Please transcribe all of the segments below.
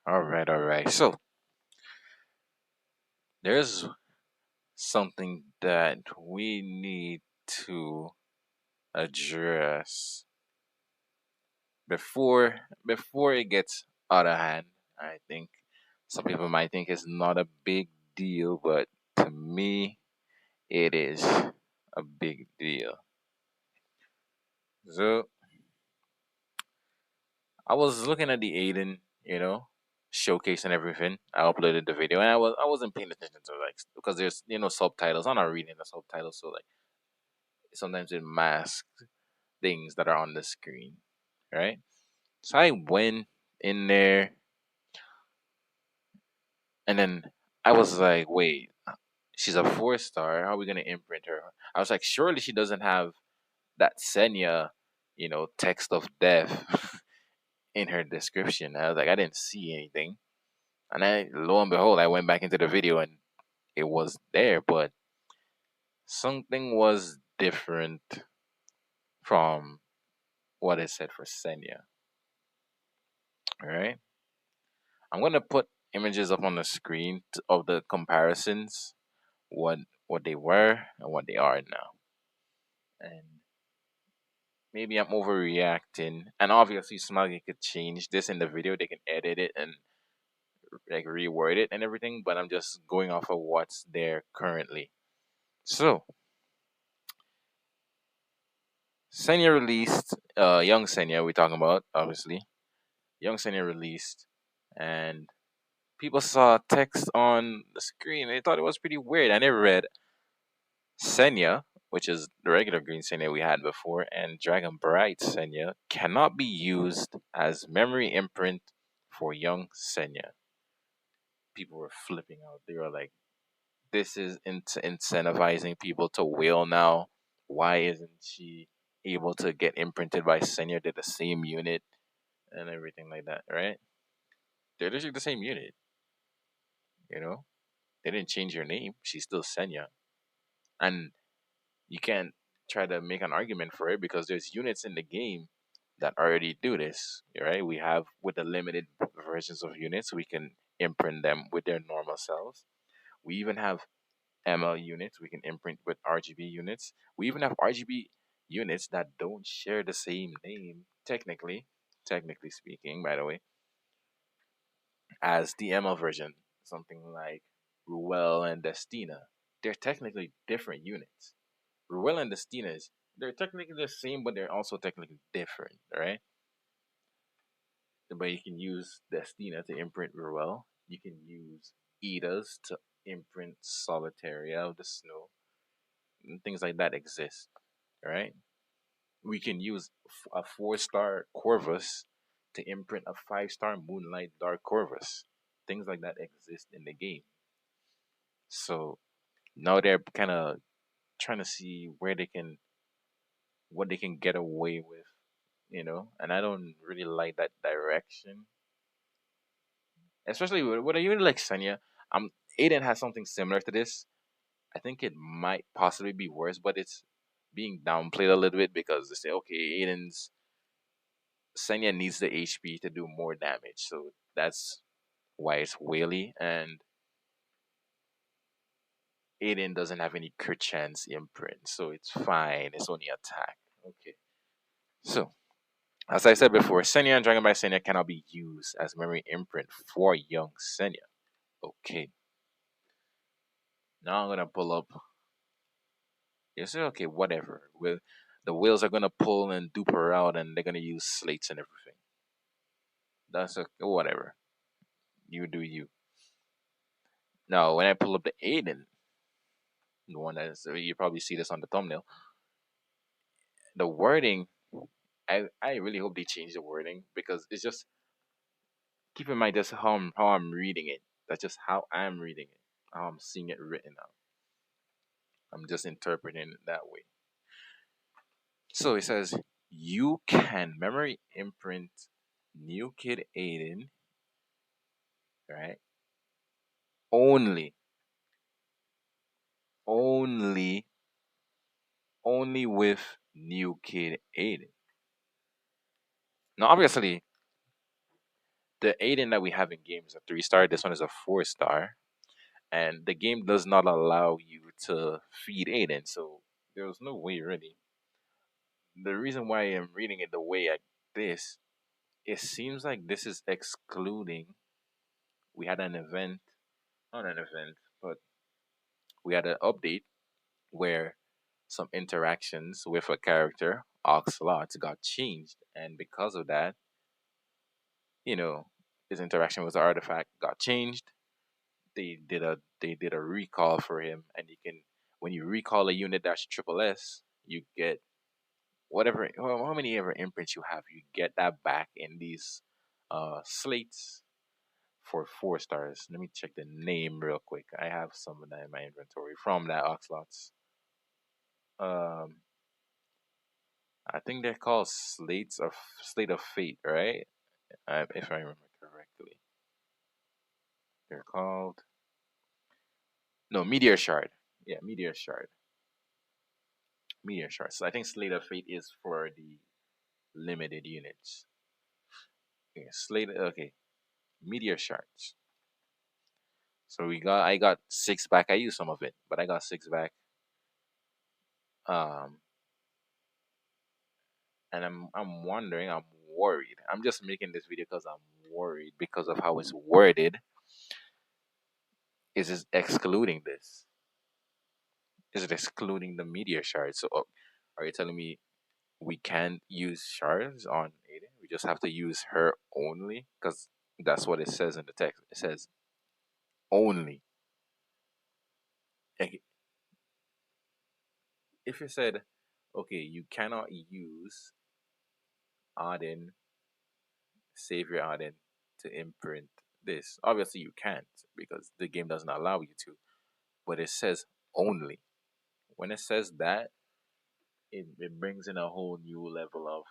All right. So there's something that we need to address before it gets out of hand. I think some people might think it's not a big deal, but to me, it is a big deal. So I was looking at the Adin, showcase and everything. I uploaded the video, and I wasn't paying attention to like because there's subtitles. I'm not reading the subtitles, so like sometimes it masks things that are on the screen, right? So I went in there, and then I was like, wait, she's a 4 star. How are we gonna imprint her? I was like, surely she doesn't have that Senya, text of death in her description. I was like, I didn't see anything. And lo and behold, I went back into the video and it was there, but something was different from what it said for Senya. All right. I'm gonna put images up on the screen of the comparisons, what what they were and what they are now. And maybe I'm overreacting. And obviously, Smuggy could change this in the video. They can edit it and like reword it and everything. But I'm just going off of what's there currently. So Senya released, Young Senya. We're talking about obviously Young Senya released, and people saw text on the screen. They thought it was pretty weird. I never read Senya, which is the regular green Senya we had before, and Dragon Bright Senya cannot be used as memory imprint for young Senya. People were flipping out. They were like, this is incentivizing people to whale now. Why isn't she able to get imprinted by Senya? They're the same unit and everything like that, right? They're literally the same unit, you know? They didn't change her name. She's still Senya. And you can't try to make an argument for it because there's units in the game that already do this, right? We have with the limited versions of units, we can imprint them with their normal selves. We even have ML units we can imprint with RGB units. We even have RGB units that don't share the same name, technically speaking, by the way, as the ML version. Something like Ruel and Destina. They're technically different units. Ruel and Destina's, they're technically the same, but they're also technically different, right? But you can use Destina to imprint Ruel. You can use Ida's to imprint Solitaria of the Snow. And things like that exist, right? We can use a 4 star Corvus to imprint a 5 star Moonlight Dark Corvus. Things like that exist in the game. So now they're kind of trying to see where they can what they can get away with, and I don't really like that direction, especially with a unit like Senya. Aiden has something similar to this. I think it might possibly be worse, but it's being downplayed a little bit because they say, okay, Aiden's Senya needs the HP to do more damage, so that's why it's whaley, and Aiden doesn't have any crit chance imprint, so it's fine. It's only attack. Okay, so as I said before, Senya and Dragon by Senya cannot be used as memory imprint for young Senya. Okay, now I'm gonna pull up. You say, okay, whatever. The wheels are gonna pull and dupe her out, and they're gonna use slates and everything. That's okay, whatever. You do you. Now, when I pull up the Aiden, the one that is, you probably see this on the thumbnail. The wording, I really hope they change the wording because it's just keep in mind that's how I'm reading it. That's just how I'm reading it. How I'm seeing it written out. I'm just interpreting it that way. So it says you can memory imprint new kid Aiden, right? Only, only, only with new kid Aiden. Now, obviously, the Aiden that we have in game is a 3 star. This one is a 4 star, and the game does not allow you to feed Aiden. So there was no way really. The reason why I'm reading it the way I this, it seems like this is excluding. We had an event, not an event, but we had an update where some interactions with a character, Oxlot, got changed, and because of that, you know, his interaction with the artifact got changed. They did a recall for him, and you can, when you recall a unit dash triple S, you get whatever, how many ever imprints you have, you get that back in these slates for 4 stars. Let me check the name real quick. I have some of that in my inventory from that Oxlots. Um, I think they're called Slate of Fate, right? If I remember correctly, they're called no Meteor Shard. Yeah, Meteor Shard. Meteor Shard. So I think Slate of Fate is for the limited units. Okay, Slate. Okay, Meteor Shards. So I got 6 back. I used some of it, but I got 6 back. Um, and I'm wondering. I'm worried. I'm just making this video because I'm worried because of how it's worded. Is it excluding this? Is it excluding the meteor shards? So, are you telling me we can't use shards on Aiden? We just have to use her only? Because that's what it says in the text. It says only. Like, if it said, okay, you cannot use Adin, Savior Adin, to imprint this. Obviously, you can't because the game doesn't allow you to. But it says only. When it says that, it brings in a whole new level of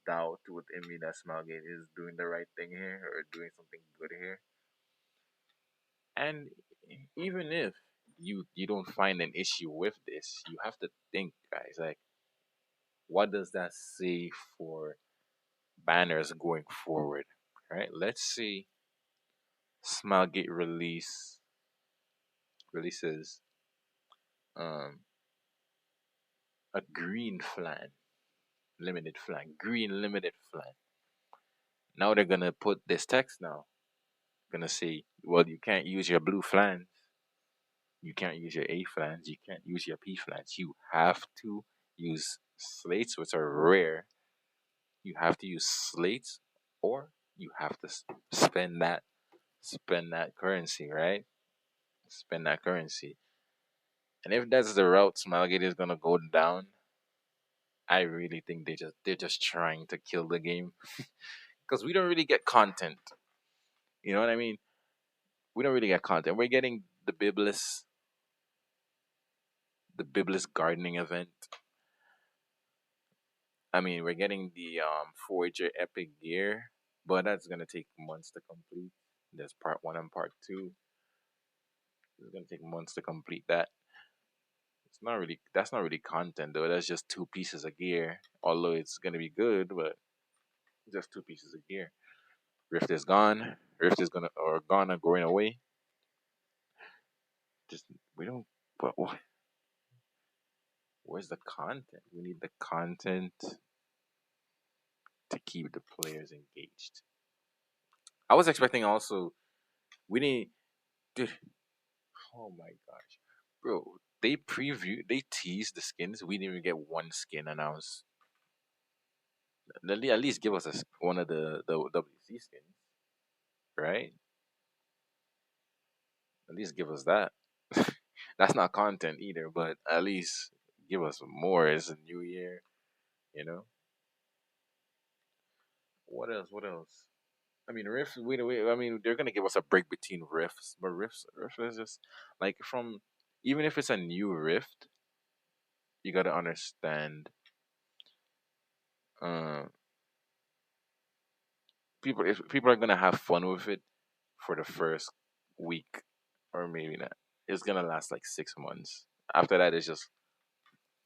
doubt within me that Smalgate is doing the right thing here or doing something good here. And even if you don't find an issue with this, you have to think, guys, like, what does that say for banners going forward? Right? Let's see Smalgate releases um a green flan, limited flan, green limited flan. Now they're gonna put this text now. Gonna say, well, you can't use your blue flans, you can't use your A flans, you can't use your P flans. You have to use slates, which are rare. You have to use slates, or you have to spend that currency, right? Spend that currency. And if that's the route Smilegate is gonna go down, I really think they're just trying to kill the game because we don't really get content. You know what I mean? We don't really get content. We're getting the Biblis gardening event. I mean, we're getting the Forager Epic Gear, but that's gonna take months to complete. There's part one and part two. It's gonna take months to complete that. That's not really content though. That's just 2 pieces of gear. Although it's gonna be good, but just 2 pieces of gear. Rift is gone. Rift is gone or going away. Just we don't. But where's the content? We need the content to keep the players engaged. I was expecting also we need, dude. Oh my gosh, bro! They teased the skins. We didn't even get one skin announced. At least give us one of the WC skins, right? At least give us that. That's not content either, but at least give us more. It's a new year, you know. What else? What else? I mean, Rift. I mean, they're gonna give us a break between Rifts, but Rift is just like from, even if it's a new Rift, you gotta understand. Uh, if people are gonna have fun with it for the first week, or maybe not, it's gonna last like 6 months. After that, it's just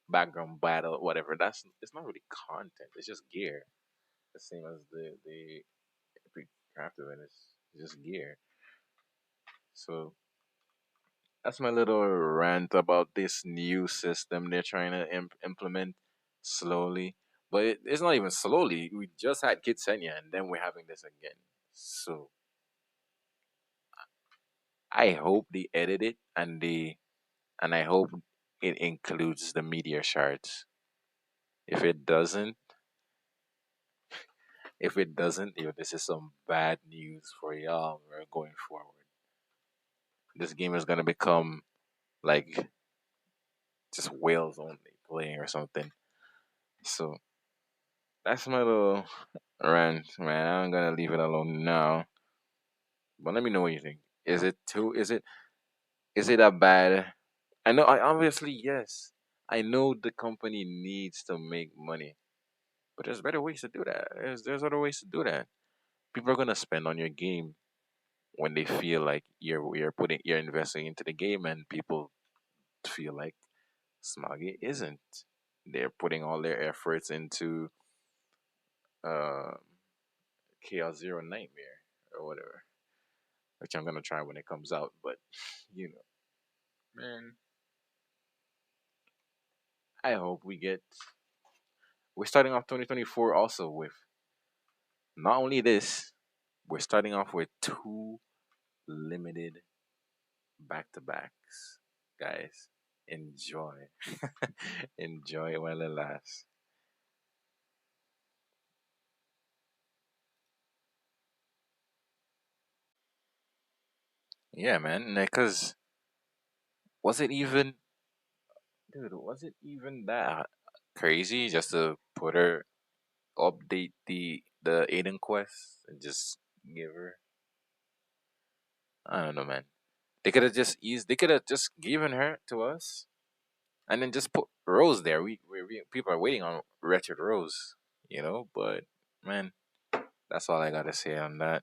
background battle, whatever. It's not really content. It's just gear, the same as the crafted with. It's just gear. So that's my little rant about this new system they're trying to implement slowly. But it's not even slowly. We just had Kid Senya, and then we're having this again. So I hope they edit it and I hope it includes the meteor shards. If it doesn't, yo, this is some bad news for y'all. We're going forward. This game is gonna become like just whales only playing or something. So that's my little rant, man. I'm gonna leave it alone now. But let me know what you think. Is it too? Is it a bad? I know. I obviously yes. I know the company needs to make money, but there's better ways to do that. There's other ways to do that. People are gonna spend on your game when they feel like you're investing into the game, and people feel like Smoggy isn't. They're putting all their efforts into uh, Chaos Zero Nightmare or whatever, which I'm gonna try when it comes out. But you know, man, I hope we get. We're starting off 2024 also with not only this. We're starting off with two limited back to backs, guys. Enjoy, enjoy it while it lasts. Yeah, man. Because was it even, dude? Was it even that crazy just to put her update the Aiden quest and just give her? I don't know, man. They could have just eased. They could have just given her to us and then just put Rose there. People are waiting on Wretched Rose, But man, that's all I gotta say on that.